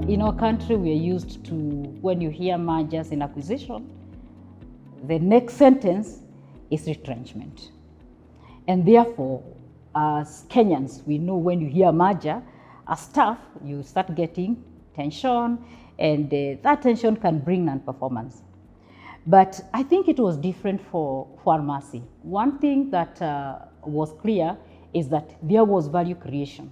in our country, we are used to, when you hear mergers and acquisition, the next sentence is retrenchment. And therefore, as Kenyans, we know when you hear merger, as staff, you start getting tension, and that tension can bring non-performance. But I think it was different for Almasi. One thing that was clear is that there was value creation.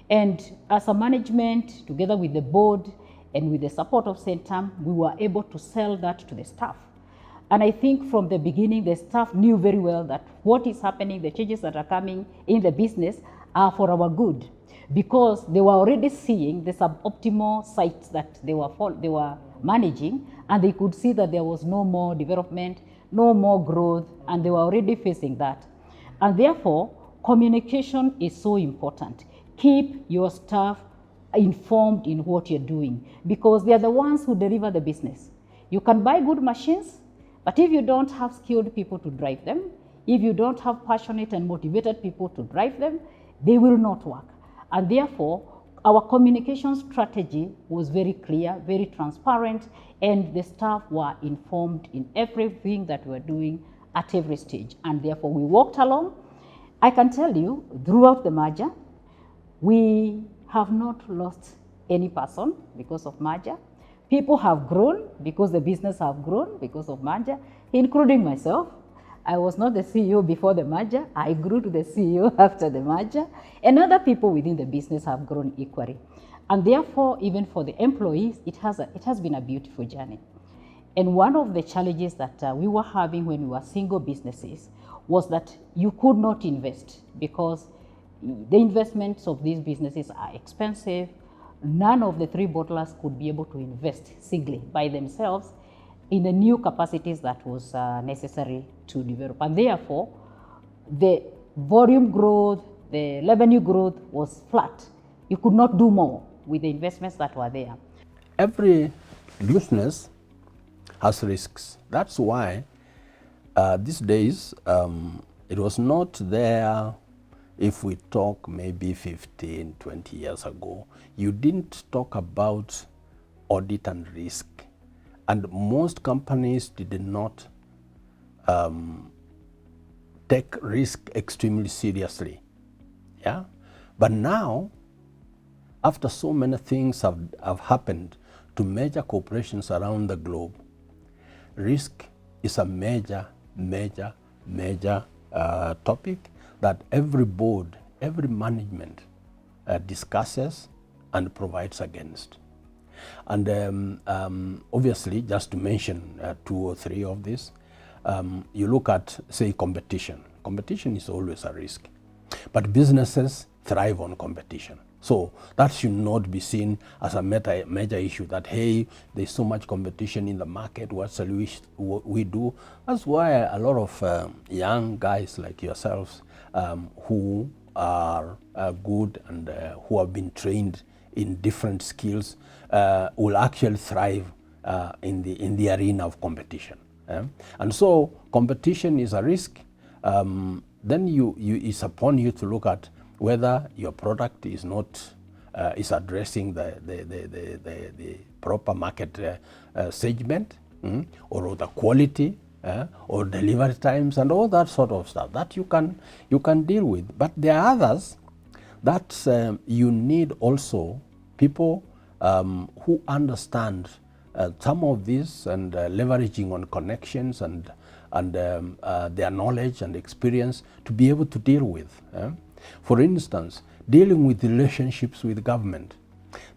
And as a management, together with the board and with the support of Centum, we were able to sell that to the staff. And I think from the beginning, the staff knew very well that what is happening, the changes that are coming in the business are for our good, because they were already seeing the suboptimal sites that they were managing, and they could see that there was no more development, no more growth, and they were already facing that. And therefore, communication is so important. Keep your staff informed in what you're doing, because they are the ones who deliver the business. You can buy good machines, but if you don't have skilled people to drive them, if you don't have passionate and motivated people to drive them, they will not work. And therefore, our communication strategy was very clear, very transparent, and the staff were informed in everything that we were doing at every stage. And therefore, we walked along. I can tell you, throughout the merger, we have not lost any person because of merger. People have grown because the business have grown because of merger, including myself. I was not the CEO before the merger. I grew to the CEO after the merger. And other people within the business have grown equally. And therefore, even for the employees, it has been a beautiful journey. And one of the challenges that we were having when we were single businesses was that you could not invest, because the investments of these businesses are expensive. None of the three bottlers could be able to invest singly by themselves in the new capacities that was necessary to develop. And therefore, the volume growth, the revenue growth was flat. You could not do more with the investments that were there. Every business has risks. That's why these days, it was not there. If we talk maybe 15, 20 years ago, you didn't talk about audit and risk. And most companies did not take risk extremely seriously. Yeah? But now, after so many things have happened to major corporations around the globe, risk is a major topic that every board, every management discusses and provides against. And obviously, just to mention 2 or 3 of these, you look at, say, competition. Competition is always a risk, but businesses thrive on competition. So that should not be seen as a major issue that, hey, there's so much competition in the market, what shall we do? That's why a lot of young guys like yourselves who are good and who have been trained in different skills will actually thrive in the arena of competition. And so competition is a risk. Then it's upon you to look at whether your product is not is addressing the proper market segment, or the quality, or delivery times, and all that sort of stuff that you can deal with. But there are others that you need also people who understand some of this, and leveraging on connections and their knowledge and experience to be able to deal with. For instance, dealing with relationships with government.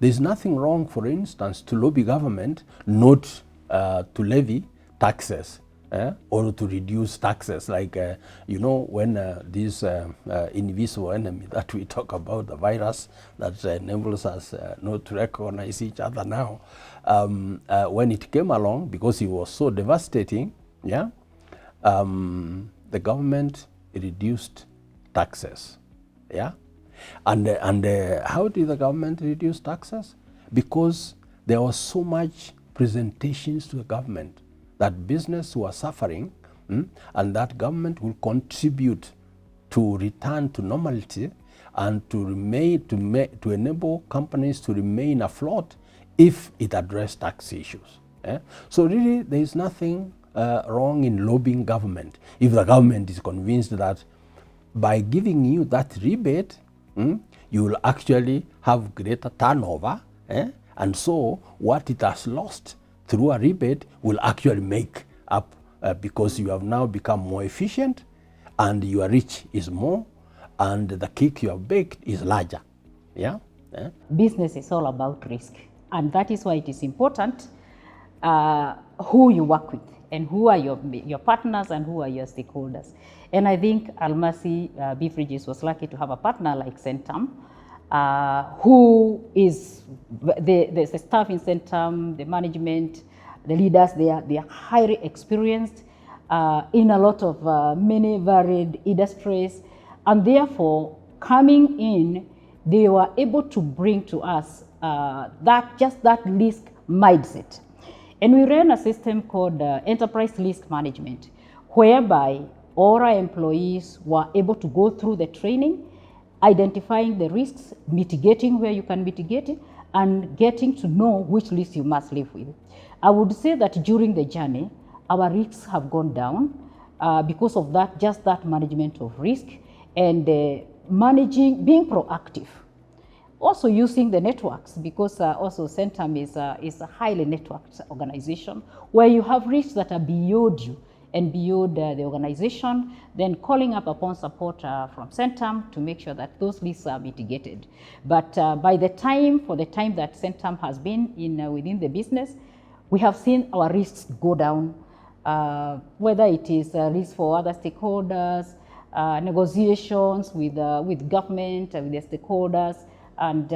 There's nothing wrong, for instance, to lobby government not to levy taxes or to reduce taxes. Like, when this invisible enemy that we talk about, the virus that enables us not to recognize each other now, when it came along, because it was so devastating, the government reduced taxes. And how did the government reduce taxes? Because there was so much presentations to the government that business was suffering, and that government will contribute to return to normality and to enable companies to remain afloat if it addressed tax issues. So really there is nothing wrong in lobbying government if the government is convinced that by giving you that rebate, you will actually have greater turnover, and so what it has lost through a rebate will actually make up because you have now become more efficient and your reach is more and the cake you have baked is larger. Yeah? Business is all about risk, and that is why it is important who you work with and who are your partners and who are your stakeholders. And I think Almasi Beverages was lucky to have a partner like Centum, who is the staff in Centum, the management, the leaders. They are highly experienced in a lot of many varied industries, and therefore coming in, they were able to bring to us that risk mindset. And we ran a system called enterprise risk management, whereby all our employees were able to go through the training, identifying the risks, mitigating where you can mitigate it, and getting to know which risks you must live with. I would say that during the journey, our risks have gone down because of that management of risk and managing, being proactive. Also using the networks, because also Centum is a highly networked organization where you have risks that are beyond you and beyond the organization, then calling up upon support from Centum to make sure that those risks are mitigated. But for the time that Centum has been within the business, we have seen our risks go down, whether it is risk for other stakeholders, negotiations with government, with the stakeholders, and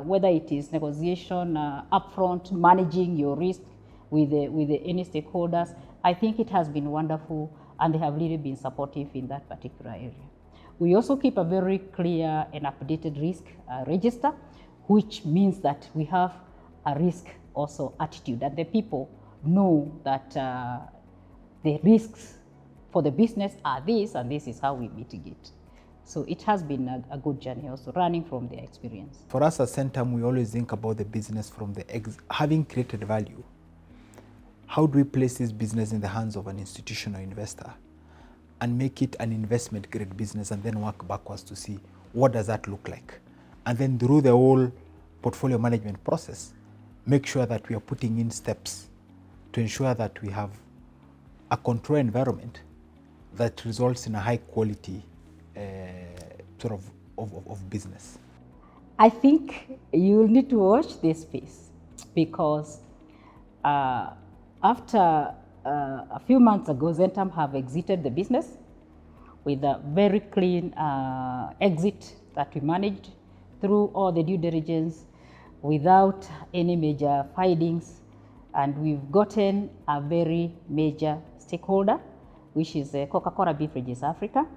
whether it is negotiation upfront, managing your risk with any stakeholders. I think it has been wonderful, and they have really been supportive in that particular area. We also keep a very clear and updated risk register, which means that we have a risk also attitude, and the people know that the risks for the business are this, and this is how we mitigate. So it has been a good journey also, running from their experience. For us as Centum, we always think about the business from having created value. How do we place this business in the hands of an institutional investor and make it an investment grade business, and then work backwards to see what does that look like? And then through the whole portfolio management process, make sure that we are putting in steps to ensure that we have a control environment that results in a high quality sort of business. I think you'll need to watch this space, because after a few months ago, Centum have exited the business with a very clean exit that we managed through all the due diligence without any major findings, and we've gotten a very major stakeholder, which is Coca-Cola Beverages Africa.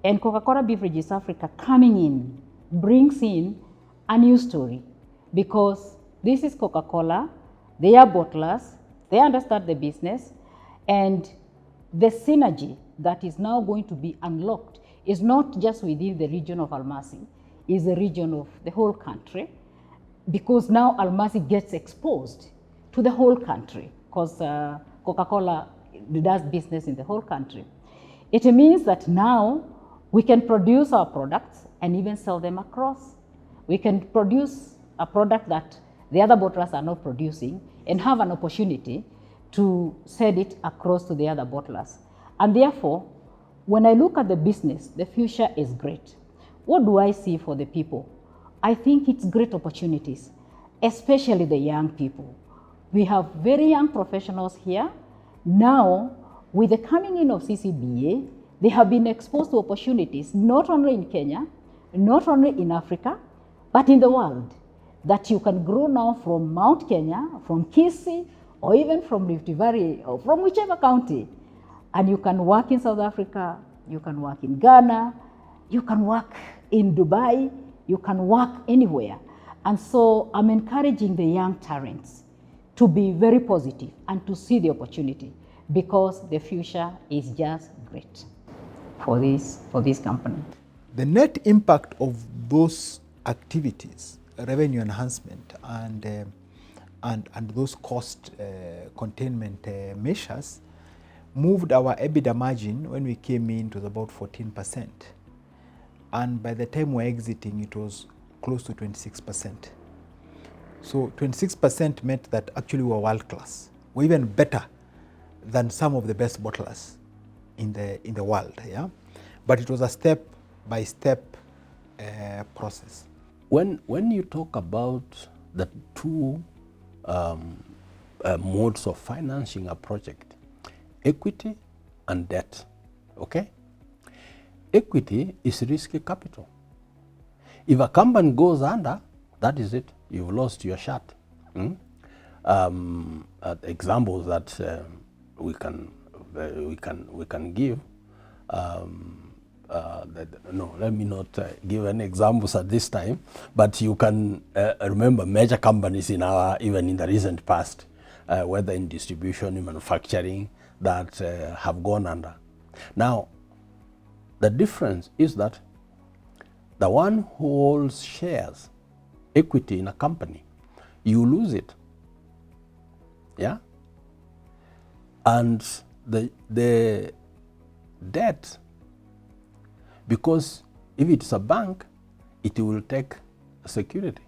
And Coca-Cola Beverages Africa coming in brings in a new story, because this is Coca-Cola, they are bottlers, they understand the business, and the synergy that is now going to be unlocked is not just within the region of Almasi, is the region of the whole country, because now Almasi gets exposed to the whole country, because Coca-Cola does business in the whole country. It means that now we can produce our products and even sell them across. We can produce a product that the other bottlers are not producing and have an opportunity to sell it across to the other bottlers. And therefore, when I look at the business, the future is great. What do I see for the people? I think it's great opportunities, especially the young people. We have very young professionals here. Now, with the coming in of CCBA, they have been exposed to opportunities, not only in Kenya, not only in Africa, but in the world, that you can grow now from Mount Kenya, from Kisii, or even from Rift Valley, or from whichever county. And you can work in South Africa, you can work in Ghana, you can work in Dubai, you can work anywhere. And so I'm encouraging the young talents to be very positive and to see the opportunity, because the future is just great for this company. The net impact of those activities, revenue enhancement and and those cost containment measures moved our EBITDA margin. When we came in, it was about 14%. And by the time we're exiting, it was close to 26%. So 26% meant that actually we're world class. We're even better than some of the best bottlers in the world, yeah? But it was a step-by-step process. When you talk about the two modes of financing a project, equity and debt, okay? Equity is risky capital. If a company goes under, that is it. You've lost your shot. Examples that we can give. No, let me not give any examples at this time. But you can remember major companies even in the recent past, whether in distribution, in manufacturing, that have gone under. Now, the difference is that the one who holds shares, equity in a company, you lose it, yeah? And the debt, because if it's a bank, it will take security.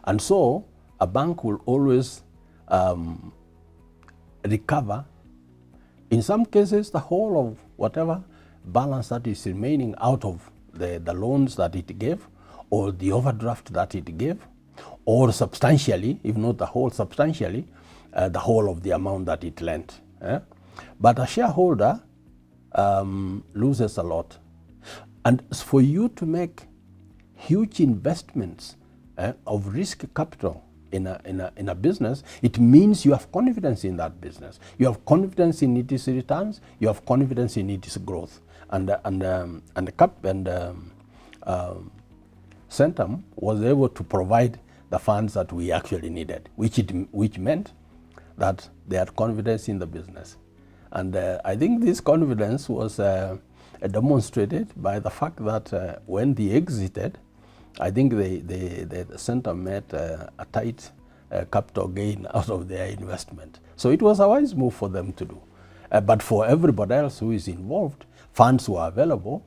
And so a bank will always recover, in some cases, the whole of whatever balance that is remaining out of the loans that it gave, or the overdraft that it gave, or substantially, if not the whole, substantially, the whole of the amount that it lent. But a shareholder loses a lot. And for you to make huge investments of risk capital in a business, it means you have confidence in that business. You have confidence in its returns. You have confidence in its growth. And Centum was able to provide the funds that we actually needed, which meant that they had confidence in the business. And I think this confidence was demonstrated by the fact that when they exited, I think the Centum made a tight capital gain out of their investment. So it was a wise move for them to do. But for everybody else who is involved, funds were available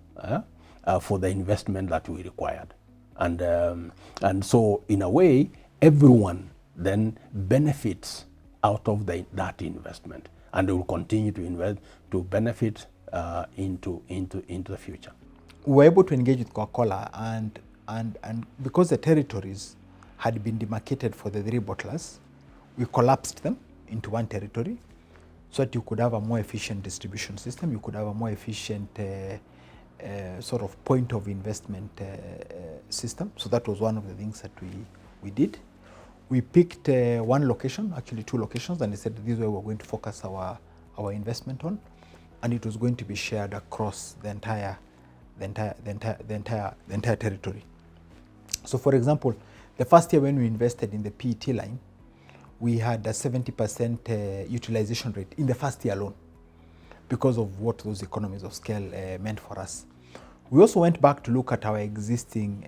for the investment that we required. And so in a way, everyone then benefits out of that investment, and they will continue to invest to benefit into the future. We were able to engage with Coca-Cola, and because the territories had been demarcated for the three bottlers, we collapsed them into one territory so that you could have a more efficient distribution system, you could have a more efficient sort of point of investment system. So that was one of the things that we did. We picked one location, actually two locations, and they said this is where we're going to focus our investment on, and it was going to be shared across the entire territory. So for example, the first year when we invested in the PET line, we had a 70% utilization rate in the first year alone because of what those economies of scale meant for us. We also went back to look at our existing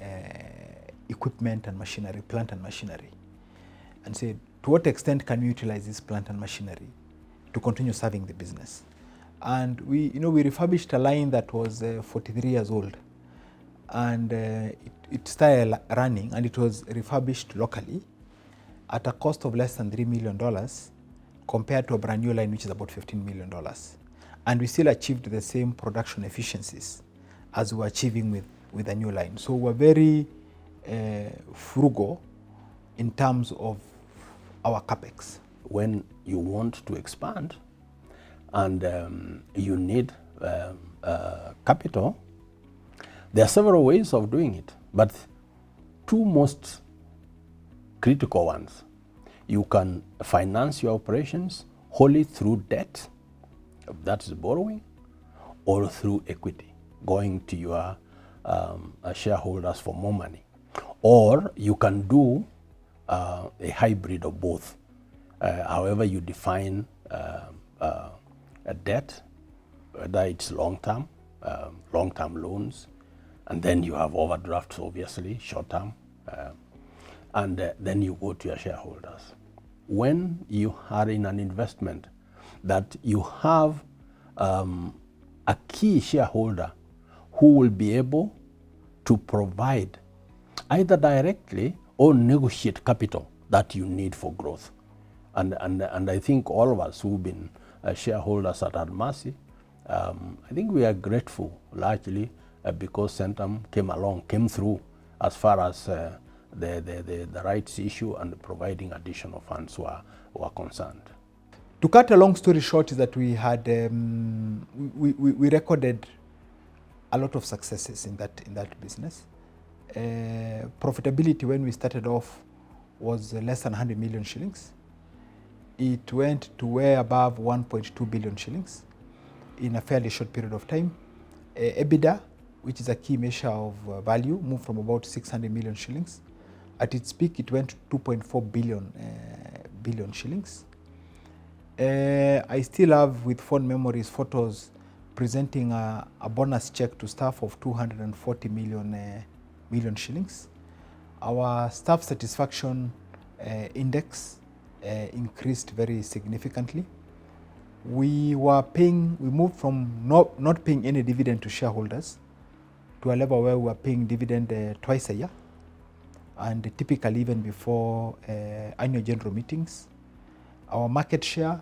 equipment and machinery, plant and machinery, and said, to what extent can we utilize this plant and machinery to continue serving the business? And we refurbished a line that was 43 years old, and it started running, and it was refurbished locally at a cost of less than $3 million compared to a brand new line, which is about $15 million. And we still achieved the same production efficiencies as we were achieving with a new line. So we're very frugal in terms of our capex. When you want to expand and you need capital, there are several ways of doing it, but two most critical ones. You can finance your operations wholly through debt, that is borrowing, or through equity, going to your shareholders for more money. Or you can do a hybrid of both. However you define a debt, whether it's long-term loans, and then you have overdrafts, obviously, short-term, and then you go to your shareholders. when you are in an investment that you have a key shareholder who will be able to provide either directly or negotiate capital that you need for growth. And I think all of us who've been shareholders at Almasi, I think we are grateful largely because Centum came through as far as the rights issue and providing additional funds were concerned. To cut a long story short, is that we had we recorded a lot of successes in that business. Profitability when we started off was less than 100 million shillings. It went to way above 1.2 billion shillings in a fairly short period of time. EBITDA, which is a key measure of value, moved from about 600 million shillings. At its peak, it went to 2.4 billion shillings. I still have, with fond memories, photos presenting a bonus check to staff of 240 million shillings. Our staff satisfaction index increased very significantly. We moved from not paying any dividend to shareholders to a level where we were paying dividend twice a year, and typically even before annual general meetings. Our market share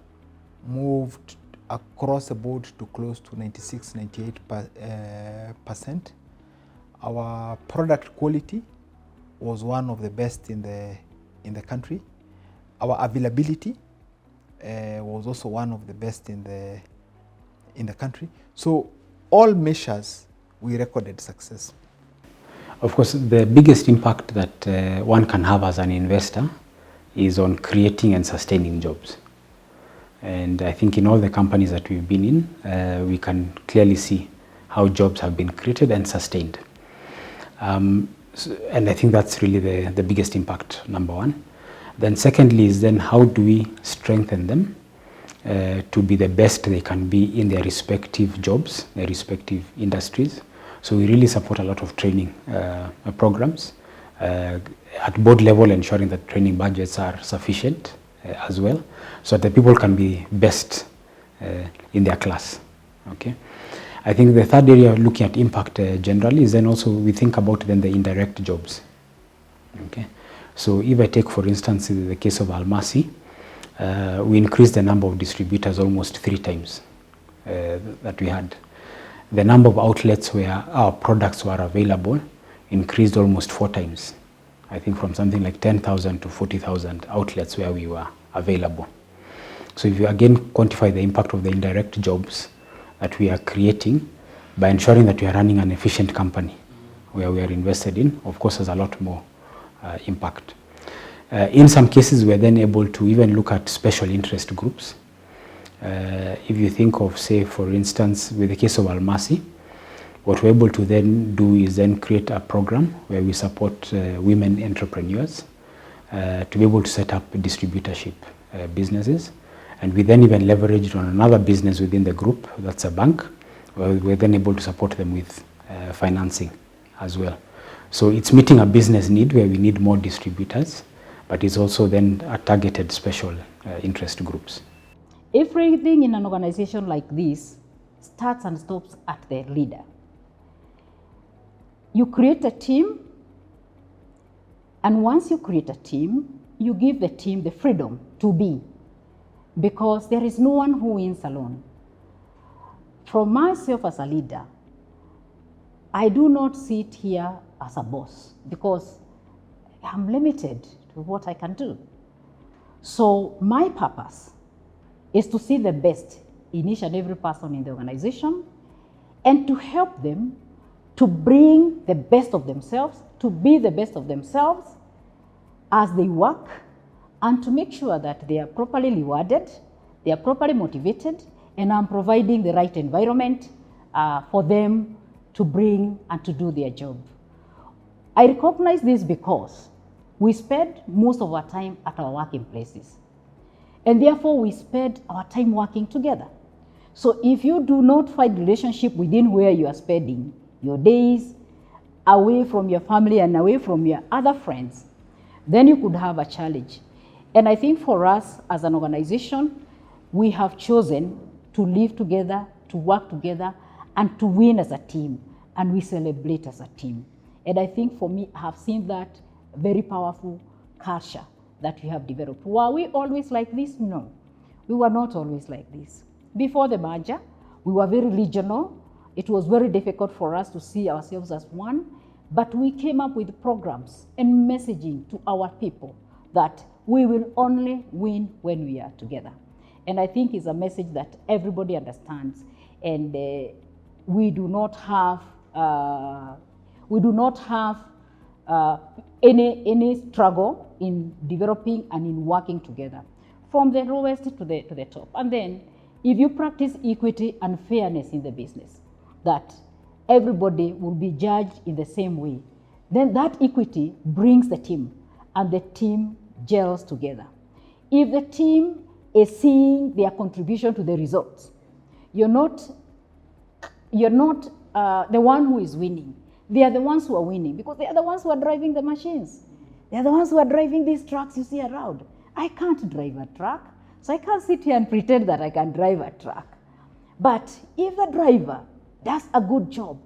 moved across the board to close to 96-98%. Our product quality was one of the best in the country. Our availability was also one of the best in the country. So all measures we recorded success. Of course, the biggest impact that one can have as an investor is on creating and sustaining jobs. And I think in all the companies that we've been in, we can clearly see how jobs have been created and sustained. And I think that's really the biggest impact, number one. Then secondly is then how do we strengthen them to be the best they can be in their respective jobs, their respective industries. So we really support a lot of training programs at board level, ensuring that training budgets are sufficient as well, so that the people can be best in their class. Okay. I think the third area looking at impact generally is then also we think about then the indirect jobs. Okay. So if I take, for instance, in the case of Almasi, we increased the number of distributors almost 3 times that we had. The number of outlets where our products were available increased almost 4 times. I think from something like 10,000 to 40,000 outlets where we were available. So if you again quantify the impact of the indirect jobs that we are creating by ensuring that we are running an efficient company where we are invested in, of course, has a lot more impact. In some cases, we're then able to even look at special interest groups. If you think of, say, for instance, with the case of Almasi, what we're able to then do is then create a program where we support women entrepreneurs to be able to set up distributorship businesses. And we then even leveraged on another business within the group, that's a bank, where we're then able to support them with financing as well. So it's meeting a business need where we need more distributors, but it's also then a targeted special interest groups. Everything in an organization like this starts and stops at the leader. You create a team, and once you create a team, you give the team the freedom to be, because there is no one who wins alone. For myself as a leader, I do not sit here as a boss because I'm limited to what I can do. So my purpose is to see the best in each and every person in the organization and to help them to bring the best of themselves, to be the best of themselves as they work, and to make sure that they are properly rewarded, they are properly motivated, and I'm providing the right environment for them to bring and to do their job. I recognize this because we spend most of our time at our working places, and therefore we spend our time working together. So if you do not find relationship within where you are spending your days, away from your family and away from your other friends, then you could have a challenge. And I think for us as an organization, we have chosen to live together, to work together, and to win as a team. And we celebrate as a team. And I think for me, I have seen that very powerful culture that we have developed. Were we always like this? No, we were not always like this. Before the merger, we were very regional. It was very difficult for us to see ourselves as one, but we came up with programs and messaging to our people that we will only win when we are together. And I think it's a message that everybody understands. And we do not have any struggle in developing and in working together from the lowest to the top. And then if you practice equity and fairness in the business, that everybody will be judged in the same way, then that equity brings the team and the team gels together. If the team is seeing their contribution to the results, you're not the one who is winning. They are the ones who are winning because they are the ones who are driving the machines. They are the ones who are driving these trucks you see around. I can't drive a truck, so I can't sit here and pretend that I can drive a truck. But if the driver does a good job,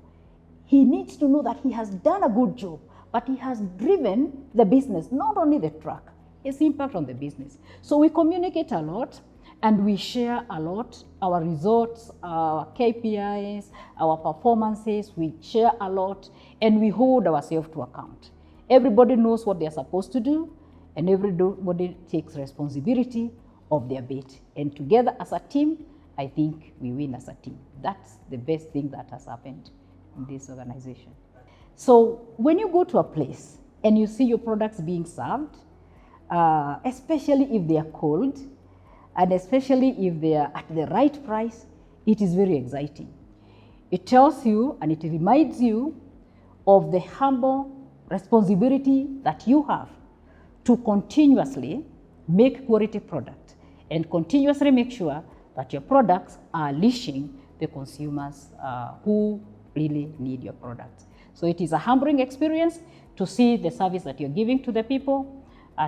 he needs to know that he has done a good job, but he has driven the business, not only the truck, its impact on the business. So we communicate a lot and we share a lot, our results, our KPIs, our performances, we share a lot and we hold ourselves to account. Everybody knows what they're supposed to do and everybody takes responsibility of their bit. And together as a team, I think we win as a team. That's the best thing that has happened in this organization. So when you go to a place and you see your products being served, especially if they are cold, and especially if they are at the right price, it is very exciting. It tells you and it reminds you of the humble responsibility that you have to continuously make quality product and continuously make sure that your products are reaching the consumers who really need your products. So it is a humbling experience to see the service that you're giving to the people,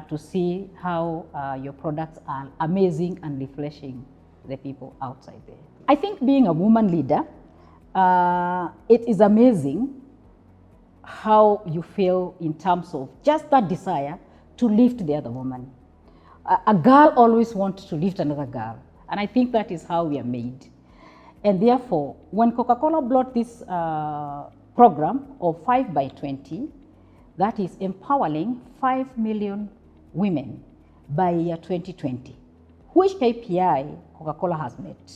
to see how your products are amazing and refreshing the people outside there. I think being a woman leader, it is amazing how you feel in terms of just that desire to lift the other woman. A girl always wants to lift another girl, and I think that is how we are made. And therefore, when Coca-Cola brought this program of 5 by 20, that is empowering 5 million women by year 2020, which KPI Coca-Cola has met,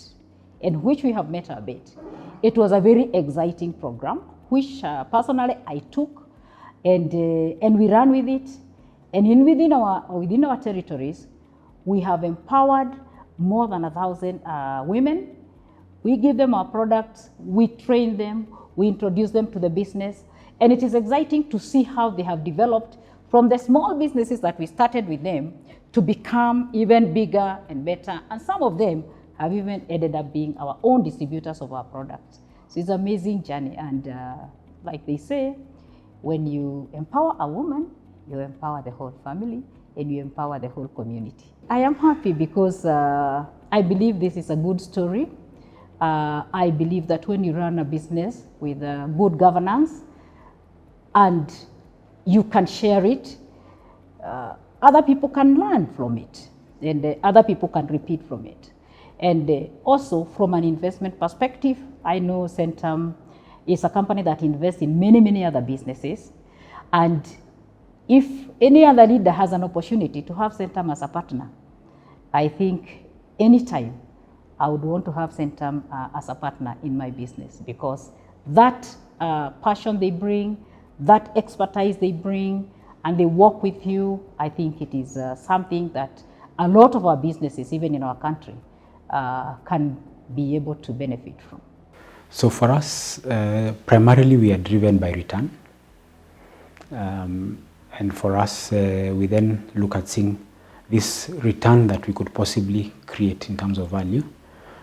and which we have met a bit. It was a very exciting program, which personally I took, and we ran with it. And within our territories, we have empowered more than 1,000 women. We give them our products, we train them, we introduce them to the business, and it is exciting to see how they have developed from the small businesses that we started with them to become even bigger and better. And some of them have even ended up being our own distributors of our products. So it's an amazing journey. And like they say, when you empower a woman, you empower the whole family and you empower the whole community. I am happy because I believe this is a good story. I believe that when you run a business with good governance and you can share it, other people can learn from it, and other people can repeat from it. And also from an investment perspective, I know Centum is a company that invests in many, many other businesses. And if any other leader has an opportunity to have Centum as a partner, I think anytime I would want to have Centum as a partner in my business, because that passion they bring, that expertise they bring, and they work with you, I think it is something that a lot of our businesses, even in our country, can be able to benefit from. So for us, primarily we are driven by return. And for us, we then look at seeing this return that we could possibly create in terms of value.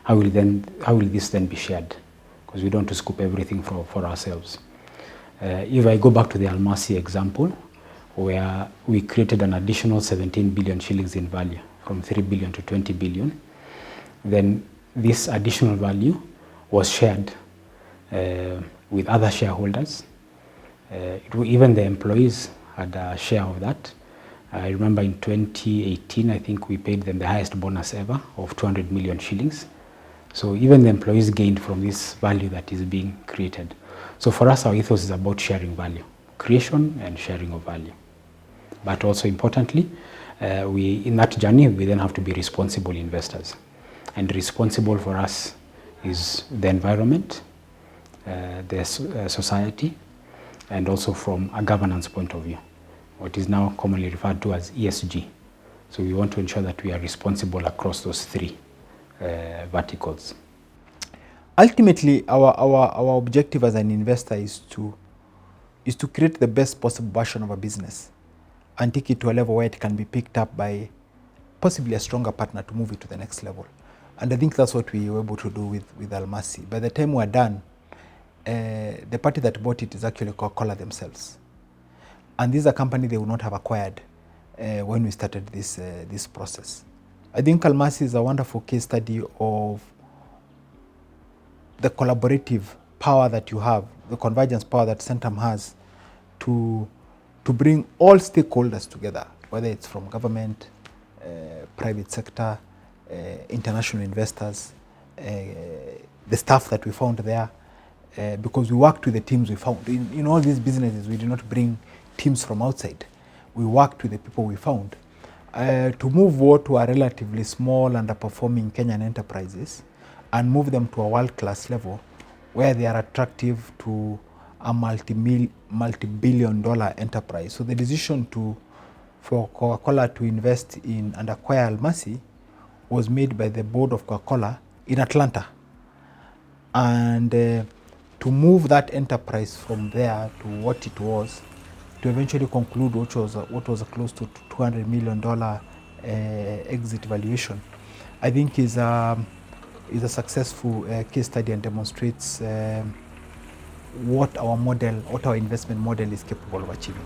How will this then be shared? Because we don't want to scoop everything for ourselves. If I go back to the Almasi example, where we created an additional 17 billion shillings in value, from 3 billion to 20 billion. Then this additional value was shared with other shareholders. Even the employees had a share of that. I remember in 2018, I think we paid them the highest bonus ever of 200 million shillings. So even the employees gained from this value that is being created. So for us, our ethos is about sharing value, creation and sharing of value. But also importantly, in that journey, we then have to be responsible investors. And responsible for us is the environment, the society, and also from a governance point of view, what is now commonly referred to as ESG. So we want to ensure that we are responsible across those three verticals. Ultimately, our objective as an investor is to create the best possible version of a business and take it to a level where it can be picked up by possibly a stronger partner to move it to the next level. And I think that's what we were able to do with Almasi. By the time we're done, the party that bought it is actually Coca-Cola themselves. And this is a company they would not have acquired when we started this process. I think Almasi is a wonderful case study of the collaborative power that you have, the convergence power that Centum has to bring all stakeholders together, whether it's from government, private sector, international investors, the staff that we found there, because we worked with the teams we found. In all these businesses, we did not bring teams from outside. We worked with the people we found to move what were relatively small, underperforming Kenyan enterprises and move them to a world-class level where they are attractive to a multi-billion-dollar enterprise. So the decision for Coca-Cola to invest in and acquire Almasi was made by the board of Coca-Cola in Atlanta. And to move that enterprise from there to what it was, to eventually conclude what was a close to $200 million exit valuation, I think is a successful case study and demonstrates what our investment model is capable of achieving.